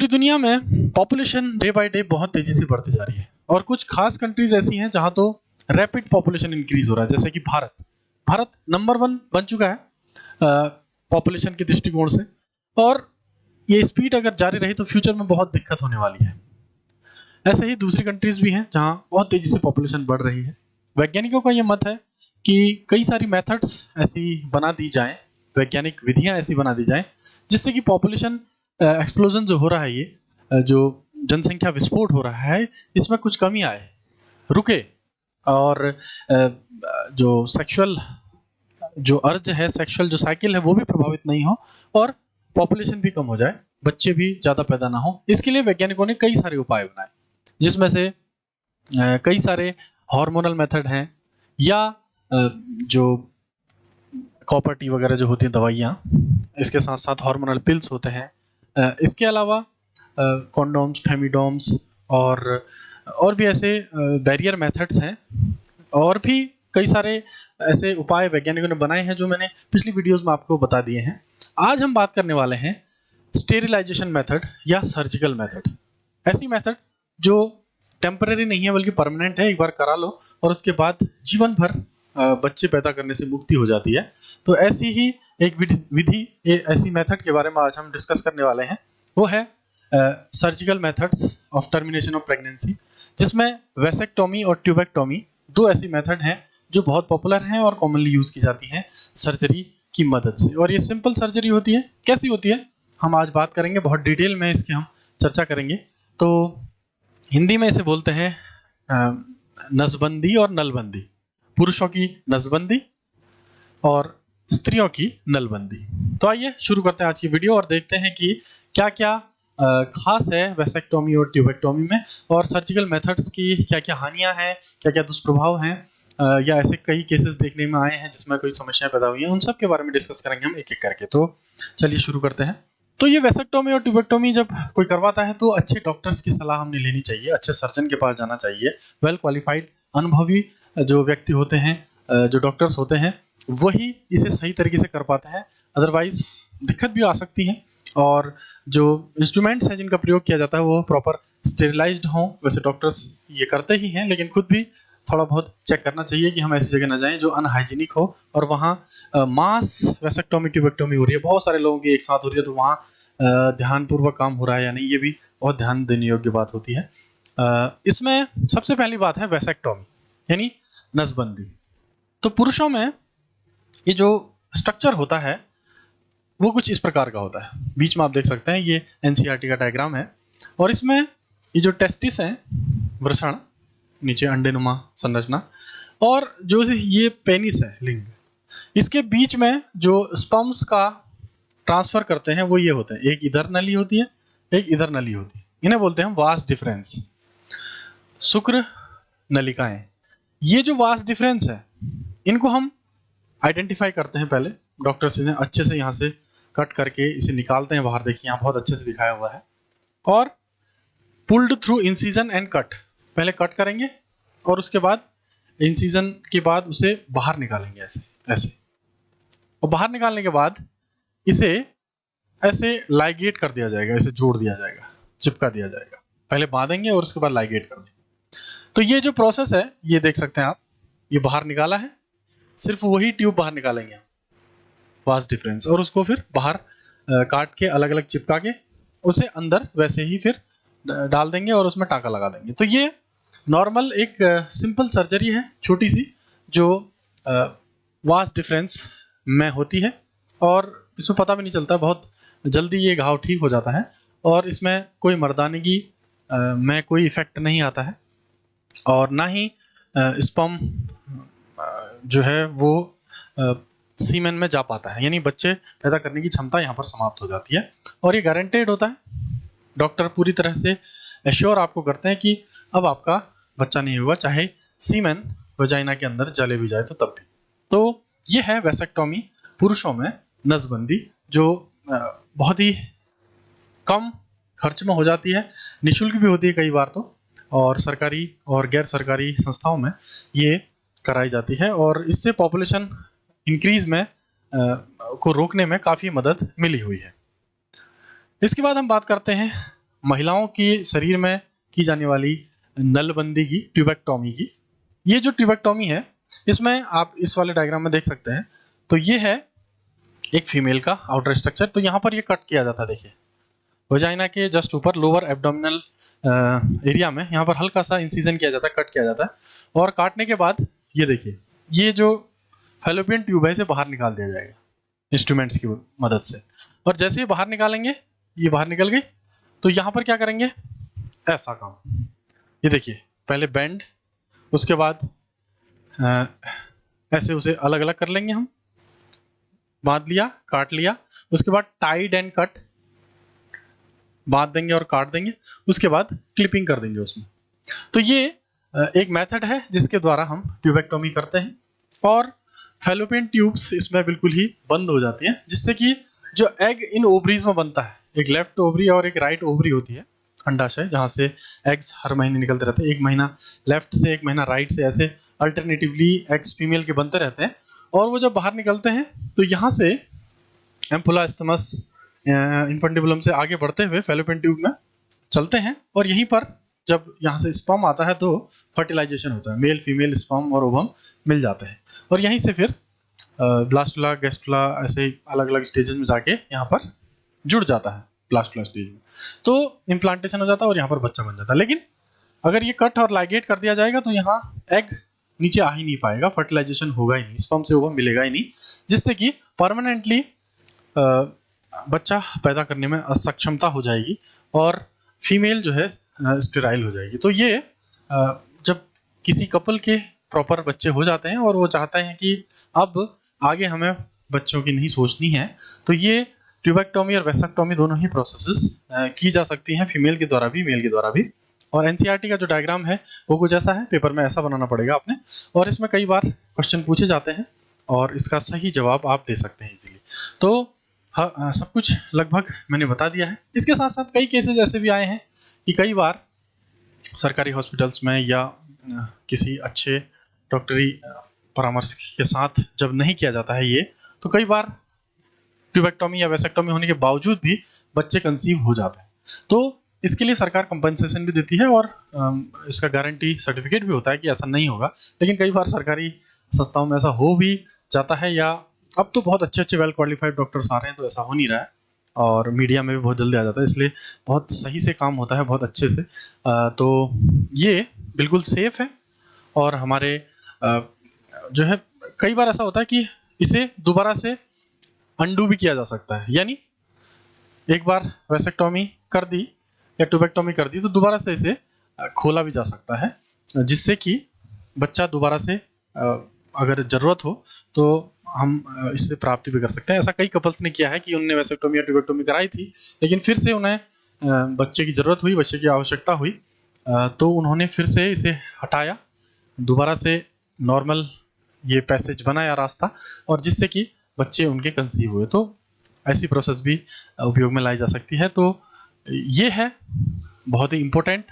पूरी दुनिया में पॉपुलेशन डे बाय डे बहुत तेजी से बढ़ती जा रही है और कुछ खास कंट्रीज ऐसी हैं जहां तो रैपिड पॉपुलेशन इंक्रीज हो रहा है, जैसे कि भारत नंबर 1 बन चुका है पॉपुलेशन के दृष्टिकोण से। और ये स्पीड अगर जारी रही तो फ्यूचर में बहुत दिक्कत होने वाली है। ऐसे ही दूसरी कंट्रीज भी हैं जहां बहुत तेजी से पॉपुलेशन बढ़ रही है। वैज्ञानिकों का यह मत है कि कई सारी मेथड्स ऐसी बना दी जाएं, वैज्ञानिक विधियां ऐसी बना दी जाएं जिससे कि पॉपुलेशन एक्सप्लोजन जो हो रहा है, ये जो जनसंख्या विस्फोट हो रहा है, इसमें कुछ कमी आए, रुके और जो सेक्सुअल जो अर्ज है, सेक्सुअल जो साइकिल है वो भी प्रभावित नहीं हो और पॉपुलेशन भी कम हो जाए, बच्चे भी ज़्यादा पैदा ना हो। इसके लिए वैज्ञानिकों ने कई सारे उपाय बनाए, जिसमें से कई सारे हार्मोनल मेथड हैं या जो कॉपर टी वगैरह जो होती हैं दवाइयाँ, इसके साथ साथ हार्मोनल पिल्स होते हैं। इसके अलावा कॉन्डोम्स, फेमिडोम्स और भी ऐसे बैरियर मेथड्स हैं और भी कई सारे ऐसे उपाय वैज्ञानिकों ने बनाए हैं जो मैंने पिछली वीडियोस में आपको बता दिए हैं। आज हम बात करने वाले हैं स्टेरिलाइजेशन मेथड या सर्जिकल मेथड। ऐसी मेथड जो टेम्पररी नहीं है बल्कि परमानेंट है, एक बार करा लो और उसके बाद जीवन भर बच्चे पैदा करने से मुक्ति हो जाती है। तो ऐसी ही एक विधि, ऐसी मेथड के बारे में आज हम डिस्कस करने वाले हैं। वो है surgical methods of termination of pregnancy, जिसमें वेसेक्टोमी और ट्यूबेक्टोमी दो ऐसी मेथड हैं जो बहुत पॉपुलर हैं और कॉमनली यूज की जाती हैं सर्जरी की मदद से। और ये सिंपल सर्जरी होती है। कैसी होती है हम आज बात करेंगे, बहुत डिटेल में इसकी हम चर्चा करेंगे। तो हिंदी में इसे बोलते हैं नसबंदी और नलबंदी। पुरुषों की नसबंदी और स्त्रियों की नलबंदी। तो आइए शुरू करते हैं आज की वीडियो और देखते हैं कि क्या क्या खास है वेसेक्टोमी और ट्यूबेक्टोमी में, और सर्जिकल मेथड्स की क्या क्या हानियां हैं, क्या क्या दुष्प्रभाव हैं, या ऐसे कई केसेस देखने में आए हैं जिसमें कोई समस्याएं पैदा हुई हैं। उन सब के बारे में डिस्कस करेंगे हम एक एक करके। तो चलिए शुरू करते हैं। तो ये वेसेक्टोमी और ट्यूबेक्टोमी जब कोई करवाता है तो अच्छे डॉक्टर्स की सलाह हमने लेनी चाहिए, अच्छे सर्जन के पास जाना चाहिए। वेल क्वालिफाइड, अनुभवी जो व्यक्ति होते हैं, जो डॉक्टर्स होते हैं, वही इसे सही तरीके से कर पाते हैं। अदरवाइज दिक्कत भी आ सकती है। और जो इंस्ट्रूमेंट्स हैं जिनका प्रयोग किया जाता है वो प्रॉपर स्टेरिलाइज्ड हों। वैसे डॉक्टर्स ये करते ही हैं, लेकिन खुद भी थोड़ा बहुत चेक करना चाहिए कि हम ऐसी जगह ना जाएं जो अनहाइजीनिक हो और वहाँ मास वेसेक्टोमी ट्यूबेक्टोमी हो रही है, बहुत सारे लोगों की एक साथ हो रही है, तो वहाँ ध्यानपूर्वक काम हो रहा है या नहीं, ये भी बहुत ध्यान देने योग्य बात होती है। इसमें सबसे पहली बात है वेसेक्टोमी यानी नसबंदी। तो पुरुषों में ये जो स्ट्रक्चर होता है वो कुछ इस प्रकार का होता है। बीच में आप देख सकते हैं ये एनसीईआरटी का डायग्राम है और इसमें ये जो टेस्टिस है, वृषण, नीचे अंडेनुमा संरचना, और जो ये पेनिस है, लिंग, इसके बीच में जो स्पर्म्स का ट्रांसफर करते हैं वो ये होते हैं। एक इधर नली होती है, एक इधर नली होती है। इन्हें बोलते हैं वास डिफरेंस, शुक्र नलिकाएं। ये जो वास डिफरेंस है इनको हम आइडेंटिफाई करते हैं। पहले डॉक्टर्स इन्हें अच्छे से यहाँ से कट करके इसे निकालते हैं बाहर। देखिए यहाँ बहुत अच्छे से दिखाया हुआ है। और pulled through incision and cut, पहले कट करेंगे और उसके बाद इंसिजन के बाद उसे बाहर निकालेंगे ऐसे ऐसे। और बाहर निकालने के बाद इसे ऐसे लाइगेट कर दिया जाएगा, इसे जोड़ दिया जाएगा, चिपका दिया जाएगा। पहले बांधेंगे और उसके बाद लाइगेट कर देंगे। तो ये जो प्रोसेस है ये देख सकते हैं आप, ये बाहर निकाला है, सिर्फ वही ट्यूब बाहर निकालेंगे वास डिफरेंस, और उसको फिर बाहर काट के अलग अलग चिपका के उसे अंदर वैसे ही फिर डाल देंगे और उसमें टाँका लगा देंगे। तो ये नॉर्मल एक सिंपल सर्जरी है, छोटी सी, जो वास डिफरेंस में होती है और इसमें पता भी नहीं चलता, बहुत जल्दी ये घाव ठीक हो जाता है और इसमें कोई मर्दानगी में कोई इफेक्ट नहीं आता है और ना ही स्पर्म जो है वो सीमेन में जा पाता है, यानी बच्चे पैदा करने की क्षमता यहाँ पर समाप्त हो जाती है। और ये गारंटेड होता है। डॉक्टर पूरी तरह से एश्योर आपको करते हैं कि अब आपका बच्चा नहीं होगा, चाहे सीमेन वजाइना के अंदर जले भी जाए तो तब भी। तो ये है वेसेक्टोमी, पुरुषों में नसबंदी, जो बहुत ही कम खर्च में हो जाती है, निःशुल्क भी होती है कई बार तो, और सरकारी और गैर सरकारी संस्थाओं में ये कराई जाती है और इससे पॉपुलेशन इंक्रीज में को रोकने में काफ़ी मदद मिली हुई है। इसके बाद हम बात करते हैं महिलाओं के शरीर में की जाने वाली नलबंदी की, ट्यूबेक्टोमी की। ये जो ट्यूबेक्टोमी है, इसमें आप इस वाले डायग्राम में देख सकते हैं। तो ये है एक फीमेल का आउटर स्ट्रक्चर। तो यहाँ पर ये कट किया जाता है, देखिए वजाइना के जस्ट ऊपर लोअर एब्डोमिनल एरिया में यहाँ पर हल्का सा इंसिजन किया जाता है, कट किया जाता है। और काटने के बाद ये देखिए, ये जो फैलोपियन ट्यूब है इसे बाहर निकाल दिया जाएगा इंस्ट्रूमेंट्स की मदद से। और जैसे ही बाहर निकालेंगे, ये बाहर निकल गई, तो यहाँ पर क्या करेंगे, ऐसा काम, ये देखिए पहले बेंड, उसके बाद ऐसे उसे अलग अलग कर लेंगे हम, बांध लिया, काट लिया, उसके बाद टाइड एंड कट, बांध देंगे और काट देंगे, उसके बाद क्लिपिंग कर देंगे उसमें। तो ये एक मेथड है जिसके द्वारा हम ट्यूबेक्टोमी करते हैं और फैलोपियन ट्यूब्स इसमें बिल्कुल ही बंद हो जाती हैं, जिससे कि जो एग इन ओवरीज में बनता है, एक लेफ्ट ओवरी और एक राइट ओवरी होती है, अंडाशय, जहाँ से एग्स हर महीने निकलते रहते हैं, एक महीना लेफ्ट से एक महीना राइट से, ऐसे अल्टरनेटिवली एग्स फीमेल के बनते रहते हैं। और वो जब बाहर निकलते हैं तो यहाँ से एम्पुला स्टमस इन्फेंटिबुलम से आगे बढ़ते हुए फैलोपियन ट्यूब में चलते हैं, और यहीं पर जब यहाँ से स्पर्म आता है तो फर्टिलाइजेशन होता है, मेल फीमेल स्पर्म और ओवम मिल जाते हैं, और यहीं से फिर ब्लास्टुला, गेस्टुला, ऐसे अलग अलग स्टेजेस में जाके यहाँ पर जुड़ जाता है ब्लास्टुला स्टेज में, तो इम्प्लांटेशन हो जाता है और यहाँ पर बच्चा बन जाता है। लेकिन अगर ये कट और लाइगेट कर दिया जाएगा तो यहाँ एग नीचे आ ही नहीं पाएगा, फर्टिलाइजेशन होगा ही नहीं, स्पर्म से ओवम मिलेगा ही नहीं, जिससे कि परमानेंटली बच्चा पैदा करने में असक्षमता हो जाएगी और फीमेल जो है स्टेराइल हो जाएगी। तो ये जब किसी कपल के प्रॉपर बच्चे हो जाते हैं और वो चाहते हैं कि अब आगे हमें बच्चों की नहीं सोचनी है, तो ये ट्यूबेक्टोमी और वेसेक्टोमी दोनों ही प्रोसेसेस की जा सकती हैं, फीमेल के द्वारा भी, मेल के द्वारा भी। और एनसीईआरटी का जो डायग्राम है वो कुछ ऐसा है, पेपर में ऐसा बनाना पड़ेगा आपने, और इसमें कई बार क्वेश्चन पूछे जाते हैं और इसका सही जवाब आप दे सकते हैं इजीली। तो हाँ, सब कुछ लगभग मैंने बता दिया है। इसके साथ साथ कई केसेस ऐसे भी आए हैं कि कई बार सरकारी हॉस्पिटल्स में या किसी अच्छे डॉक्टरी परामर्श के साथ जब नहीं किया जाता है ये, तो कई बार ट्यूबेक्टोमी या वेसेक्टोमी होने के बावजूद भी बच्चे कंसीव हो जाते हैं। तो इसके लिए सरकार कंपनसेशन भी देती है और इसका गारंटी सर्टिफिकेट भी होता है कि ऐसा नहीं होगा। लेकिन कई बार सरकारी संस्थाओं में ऐसा हो भी जाता है, या अब तो बहुत अच्छे अच्छे वेल क्वालिफाइड डॉक्टर्स आ रहे हैं तो ऐसा हो नहीं रहा है, और मीडिया में भी बहुत जल्दी आ जाता है, इसलिए बहुत सही से काम होता है, बहुत अच्छे से। तो ये बिल्कुल सेफ है। और हमारे जो है कई बार ऐसा होता है कि इसे दोबारा से अंडू भी किया जा सकता है, यानी एक बार वेसेक्टोमी कर दी या ट्यूबेक्टोमी कर दी तो दोबारा से इसे खोला भी जा सकता है, जिससे कि बच्चा दोबारा से अगर ज़रूरत हो तो हम इससे प्राप्ति भी कर सकते हैं। ऐसा कई कपल्स ने किया है कि उन्होंने वेसेक्टोमी या ट्यूबेक्टोमी कराई थी, लेकिन फिर से उन्हें बच्चे की ज़रूरत हुई, बच्चे की आवश्यकता हुई, तो उन्होंने फिर से इसे हटाया, दोबारा से नॉर्मल ये पैसेज बनाया रास्ता, और जिससे कि बच्चे उनके कंसीव हुए। तो ऐसी प्रोसेस भी उपयोग में लाई जा सकती है। तो ये है बहुत ही important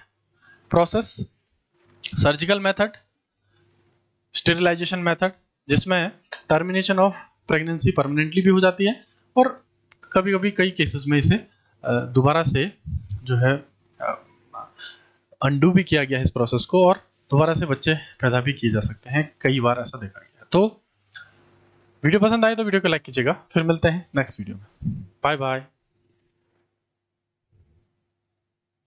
process, surgical method, sterilization method, जिसमें टर्मिनेशन ऑफ प्रेगनेंसी परमानेंटली भी हो जाती है, और कभी कभी कई केसेस में इसे दोबारा से जो है अंडू भी किया गया है इस प्रोसेस को, और दोबारा से बच्चे पैदा भी किए जा सकते हैं, कई बार ऐसा देखा गया। तो वीडियो पसंद आए तो वीडियो को लाइक कीजिएगा, फिर मिलते हैं नेक्स्ट वीडियो में। Bye bye.